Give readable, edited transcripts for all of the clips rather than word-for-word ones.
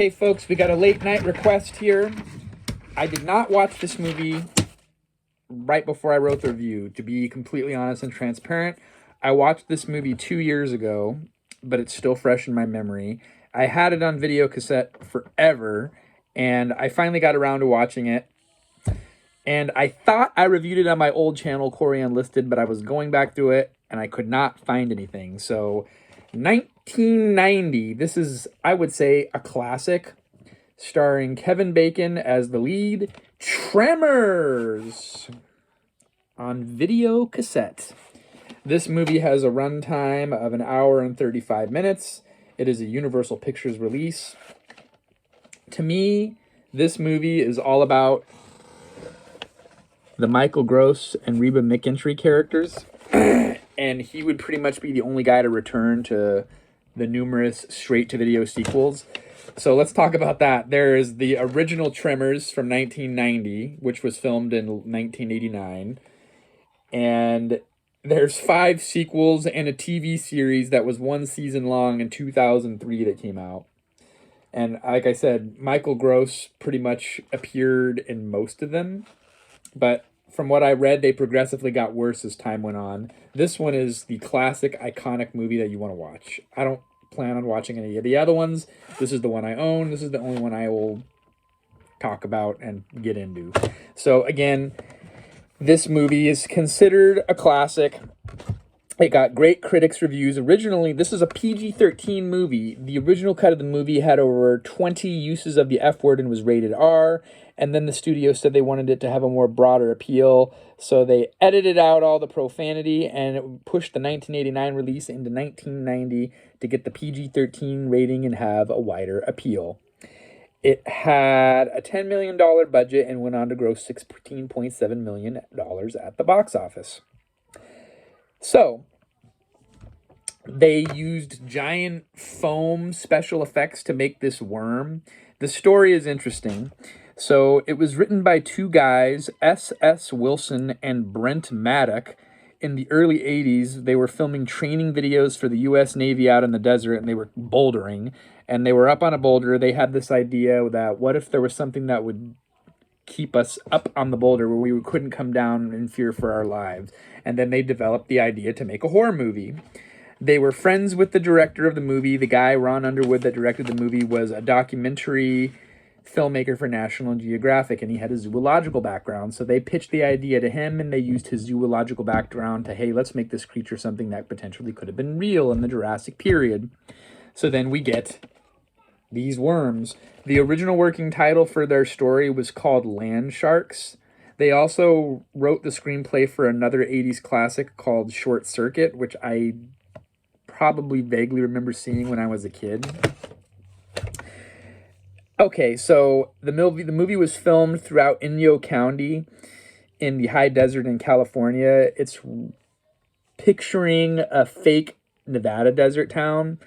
Hey folks, we got a late night request here. I did not watch this movie right before I wrote the review, to be completely honest and transparent. I watched this movie 2 years ago, but it's still fresh in my memory. I had it on video cassette forever, and I finally got around to watching it. And I thought I reviewed it on my old channel, Corey Unlisted, but I was going back through it and I could not find anything. So 1990, this is, I would say, a classic, starring Kevin Bacon as the lead. Tremors on video cassette. This movie has a runtime of an hour and 35 minutes. It is a Universal Pictures release. To me, this movie is all about the Michael Gross and Reba McEntry characters. And he would pretty much be the only guy to return to the numerous straight-to-video sequels. So let's talk about that. There is the original Tremors from 1990, which was filmed in 1989. And there's 5 sequels and a TV series that was 1 season long in 2003 that came out. And like I said, Michael Gross pretty much appeared in most of them. But from what I read, they progressively got worse as time went on. This one is the classic, iconic movie that you want to watch. I don't plan on watching any of the other ones. This is the one I own. This is the only one I will talk about and get into. So again, this movie is considered a classic. It got great critics' reviews. Originally, this is a PG-13 movie. The original cut of the movie had over 20 uses of the F word and was rated R. And then the studio said they wanted it to have a more broader appeal. So they edited out all the profanity and it pushed the 1989 release into 1990 to get the PG-13 rating and have a wider appeal. It had a $10 million budget and went on to gross $16.7 million at the box office. So, they used giant foam special effects to make this worm. The story is interesting. So, it was written by 2 guys, S.S. Wilson and Brent Maddock. In the early 80s, they were filming training videos for the U.S. Navy out in the desert, and they were bouldering. And they were up on a boulder. They had this idea that what if there was something that would keep us up on the boulder where we couldn't come down in fear for our lives. And then they developed the idea to make a horror movie. They were friends with the director of the movie. The guy, Ron Underwood, that directed the movie was a documentary filmmaker for National Geographic, and he had a zoological background. So they pitched the idea to him, and they used his zoological background to, hey, let's make this creature something that potentially could have been real in the Jurassic period. So then we get these worms. The original working title for their story was called Land Sharks. They also wrote the screenplay for another 80s classic called Short Circuit, which I probably vaguely remember seeing when I was a kid. Okay, so the movie was filmed throughout Inyo County in the high desert in California. It's picturing a fake Nevada desert town.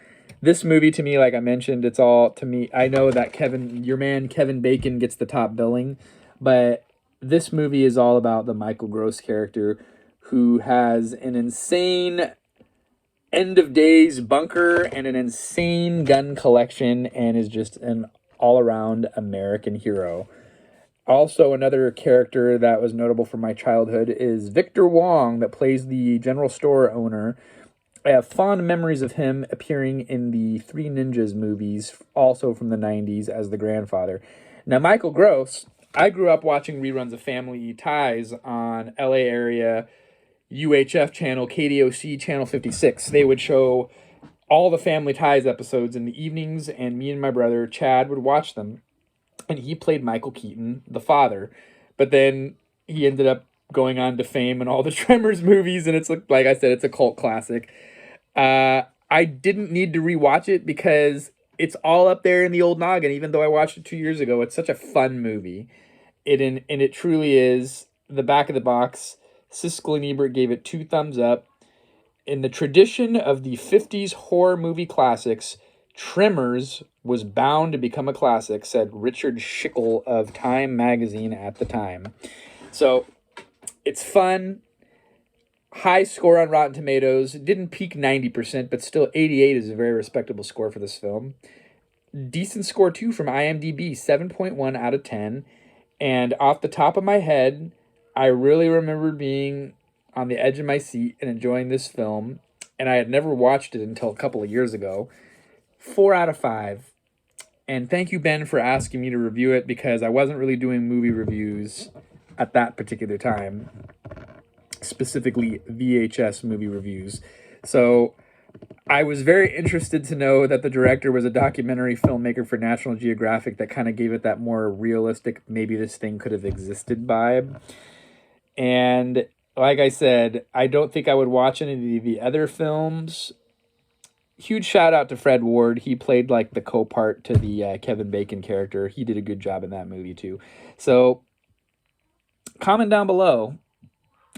This movie, to me, like I mentioned, it's all, to me, I know that your man Kevin Bacon gets the top billing, but this movie is all about the Michael Gross character who has an insane end of days bunker and an insane gun collection and is just an all-around American hero. Also, another character that was notable from my childhood is Victor Wong, that plays the general store owner. I have fond memories of him appearing in the Three Ninjas movies, also from the 90s, as the grandfather. Now, Michael Gross, I grew up watching reruns of Family Ties on LA area UHF channel, KDOC channel 56. They would show all the Family Ties episodes in the evenings, and me and my brother Chad would watch them. And he played Michael Keaton, the father. But then he ended up going on to fame in all the Tremors movies, and it's like I said, it's a cult classic. I didn't need to rewatch it because it's all up there in the old noggin, even though I watched it 2 years ago. It's such a fun movie. And it truly is. The back of the box, Siskel and Ebert gave it 2 thumbs up. In the tradition of the 50s horror movie classics, Tremors was bound to become a classic, said Richard Schickel of Time magazine at the time. So, it's fun. High score on Rotten Tomatoes. It didn't peak 90%, but still 88 is a very respectable score for this film. decent score too from IMDb, 7.1 out of 10. And off the top of my head, I really remember being on the edge of my seat and enjoying this film. And I had never watched it until a couple of years ago. 4 out of 5. And thank you, Ben, for asking me to review it, because I wasn't really doing movie reviews at that particular time, specifically VHS movie reviews. So I was very interested to know that the director was a documentary filmmaker for National Geographic that kind of gave it that more realistic, maybe this thing could have existed vibe. And like I said, I don't think I would watch any of the other films. Huge shout out to Fred Ward. He played like the co-part to the Kevin Bacon character. He did a good job in that movie too. So comment down below.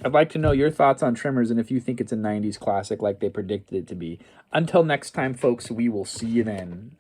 I'd like to know your thoughts on Tremors and if you think it's a 90s classic like they predicted it to be. Until next time, folks, we will see you then.